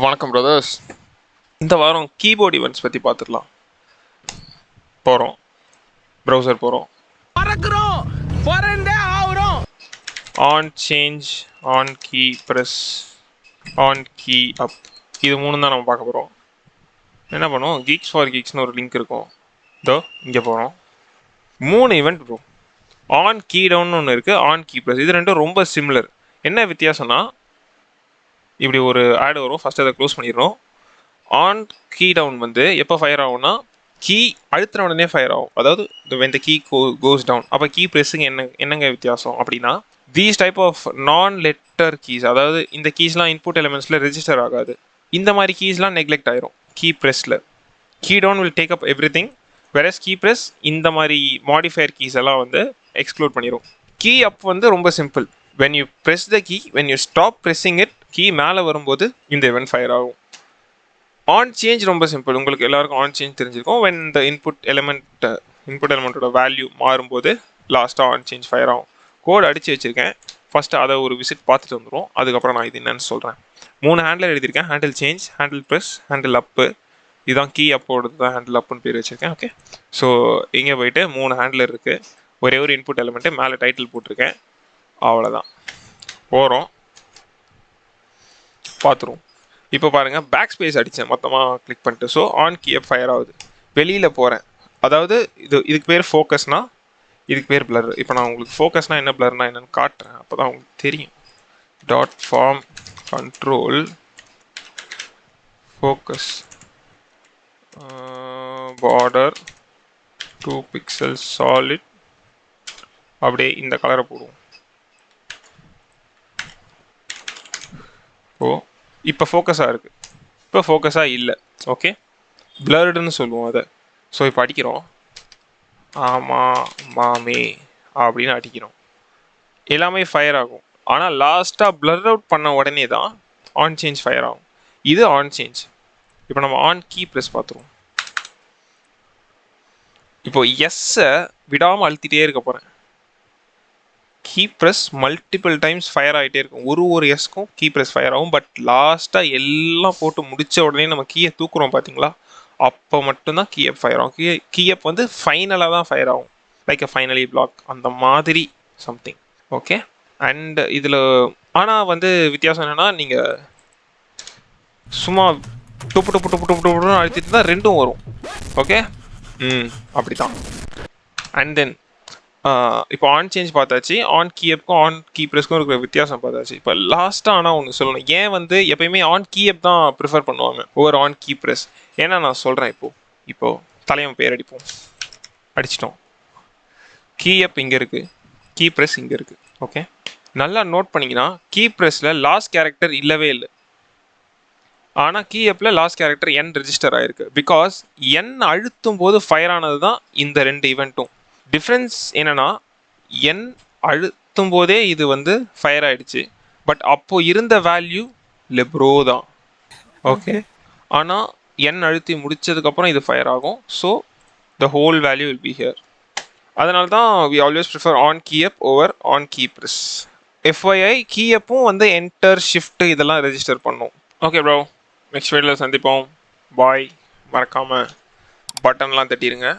வணக்கம் பிரதர்ஸ். இந்த வாரம் கீபோர்ட் ஈவெண்ட்ஸ் பற்றி பார்த்துக்கலாம். போகிறோம், ப்ரௌசர் போகிறோம், on change, on key press, on key up, இது மூணு தான் நம்ம பார்க்க போகிறோம். என்ன பண்ணுவோம், கீக்ஸ் ஃபார் கீக்ஸ்னு ஒரு லிங்க் இருக்கும், இதோ இங்கே போகிறோம். 3 event bro. On key down ஒன்று இருக்குது, ஆன் கீ ப்ரெஸ். இது ரெண்டும் ரொம்ப சிமிலர். என்ன வித்தியாசம்னா, இப்படி ஒரு ஆட் வரும், ஃபஸ்ட்டு அதை க்ளோஸ் பண்ணிடுறோம். ஆன் கீ டவுன் வந்து எப்போ ஃபயர் ஆகும்னா, கீ அழுத்தின உடனே ஃபயர் ஆகும். அதாவது இந்த கீ கோஸ் டவுன். அப்போ கீ ப்ரெஸ்ஸுங்க என்னங்க வித்தியாசம் அப்படின்னா, these type of non letter keys, அதாவது இந்த கீஸ்லாம் இன்புட் எலிமெண்ட்ஸில் ரெஜிஸ்டர் ஆகாது. இந்த மாதிரி கீஸ்லாம் நெக்லெக்ட் ஆயிரும் கீ ப்ரெஸ்ஸில். Key down will take up every thing, versus key press இந்த மாதிரி மாடிஃபயர் கீஸ் எல்லாம் வந்து எக்ஸ்க்ளூட் பண்ணிடும். கீ அப் வந்து ரொம்ப simple. when you press the key, when you stop pressing it, key மேலே வரும்போது இந்த event ஃபயர் ஆகும். ஆன் சேஞ்ச் ரொம்ப சிம்பிள், உங்களுக்கு எல்லாருக்கும் ஆன் சேஞ்ச் தெரிஞ்சிருக்கும். when the இன்புட் எலிமெண்ட்டோட வேல்யூ மாறும்போது லாஸ்ட்டாக ஆன் சேஞ்ச் ஃபயர் ஆகும். கோட் அடித்து வச்சுருக்கேன், ஃபஸ்ட்டு அதை ஒரு விசிட் பார்த்துட்டு வந்துடும். அதுக்கப்புறம் நான் இது என்னன்னு சொல்கிறேன். 3 ஹேண்டில் எழுதியிருக்கேன், handle change, handle press, handle up. இதுதான் கீ அப்போடு தான் ஹேண்டில் அப்புன்னு பேர் வச்சுருக்கேன். ஓகே, ஸோ இங்கே போயிட்டு 3 ஹேண்டில் இருக்குது, ஒரே ஒரு இன்புட் எலிமெண்ட்டு, மேலே டைட்டில் போட்டிருக்கேன், அவ்வளோதான். போகிறோம், பார்த்துருவோம். இப்போ பாருங்கள், பேக் ஸ்பேஸ் அடித்தேன் மொத்தமாக கிளிக் பண்ணிட்டு. So on key up fire ஆகுது. வெளியில் போகிறேன், அதாவது இதுக்கு பேர் ஃபோக்கஸ்னால், இதுக்கு பேர் பிளர். இப்போ நான் உங்களுக்கு ஃபோக்கஸ்னால் என்ன, பிளர்னா என்னென்னு காட்டுறேன், அப்போ தான் உங்களுக்கு தெரியும். Dot form control focus border 2 pixels solid, அப்படியே இந்த கலரை போடுவோம். இப்போ ஃபோக்கஸாக இருக்குது, இப்போ ஃபோக்கஸாக இல்லை. ஓகே, பிளர்டுன்னு சொல்லுவோம் அதை. ஸோ இப்போ அடிக்கிறோம், ஆமாம் மாமே அப்படின்னு அடிக்கிறோம், எல்லாமே ஃபயர் ஆகும். ஆனால் லாஸ்ட்டாக பிளர் அவுட் பண்ண உடனே தான் ஆன் சேஞ்ச் ஃபயர் ஆகும். இது ஆன் சேஞ்ச். இப்போ நம்ம ஆன் கீ ப்ரெஸ் பார்த்துருவோம். இப்போ எஸ்ஸை விடாமல் அழுத்திட்டே இருக்க போகிறேன். Key press multiple times fire ஆகிட்டே இருக்கும். ஒரு எஸ்க்கும் கீ ப்ரெஸ் ஃபயர் ஆகும். பட் லாஸ்ட்டாக எல்லாம் போட்டு முடித்த உடனே நம்ம கீயை தூக்குறோம் பார்த்தீங்களா, அப்போ மட்டும்தான் கீ அப் ஃபயர் ஆகும். கீ அப் வந்து ஃபைனலாக தான் ஃபயர் ஆகும், லைக் அ ஃபைனலி பிளாக் அந்த மாதிரி சம்திங். ஓகே, அண்ட் இதில் ஆனால் வந்து வித்தியாசம் என்னென்னா, நீங்கள் சும்மா டொப்பு டொப்பு டொப்பு டொப்பு டொப்புன்னு அழுத்திட்டு தான் ரெண்டும் வரும். ஓகே, அப்படி தான். அண்ட் தென் இப்போ ஆன் சேஞ்ச் பார்த்தாச்சு, ஆன் கீ அப்க்கும் ஆன் கீ ப்ரெஸ்க்கும் இருக்கிற வித்தியாசம் பார்த்தாச்சு. இப்போ லாஸ்ட்டாக ஆனால் ஒன்று சொல்லணும், ஏன் வந்து எப்பயுமே ஆன் கீ அப் தான் ப்ரிஃபர் பண்ணுவாங்க ஓவர் ஆன் கீ ப்ரெஸ். ஏன்னா நான் சொல்கிறேன், இப்போது தலைவன் பேர் அடிப்போம், அடிச்சிட்டோம். கீ அப் இங்கே இருக்குது, கீ ப்ரெஸ் இங்கே இருக்குது. ஓகே, நல்லா நோட் பண்ணிங்கன்னா கீ ப்ரெஸ்ஸில் லாஸ்ட் கேரக்டர் இல்லவே இல்லை, ஆனால் கீ அப்பில் லாஸ்ட் கேரக்டர் என் ரெஜிஸ்டர் ஆகிருக்கு. பிகாஸ் என் அழுத்தும் போது ஃபயர் ஆனது தான் இந்த 2 ஈவெண்ட்டும். டிஃப்ரென்ஸ் என்னென்னா, என் அழுத்தும் போதே இது வந்து ஃபயர் ஆகிடுச்சு, பட் அப்போது இருந்த வேல்யூ லெப்ரோ தான். ஓகே, ஆனால் என் அழுத்தி முடித்ததுக்கப்புறம் இது ஃபயர் ஆகும். So the whole value will be here. அதனால தான் we always prefer on key up over on key press. எஃப்ஐஐ கீ அப்பும் வந்து என்டர் ஷிஃப்ட் இதெல்லாம் ரெஜிஸ்டர் பண்ணும். ஓகே ப்ரோ, நெக்ஸ்ட் வீடியோவில் சந்திப்போம். பாய். மறக்காமல் பட்டன்லாம் தட்டிடுங்க.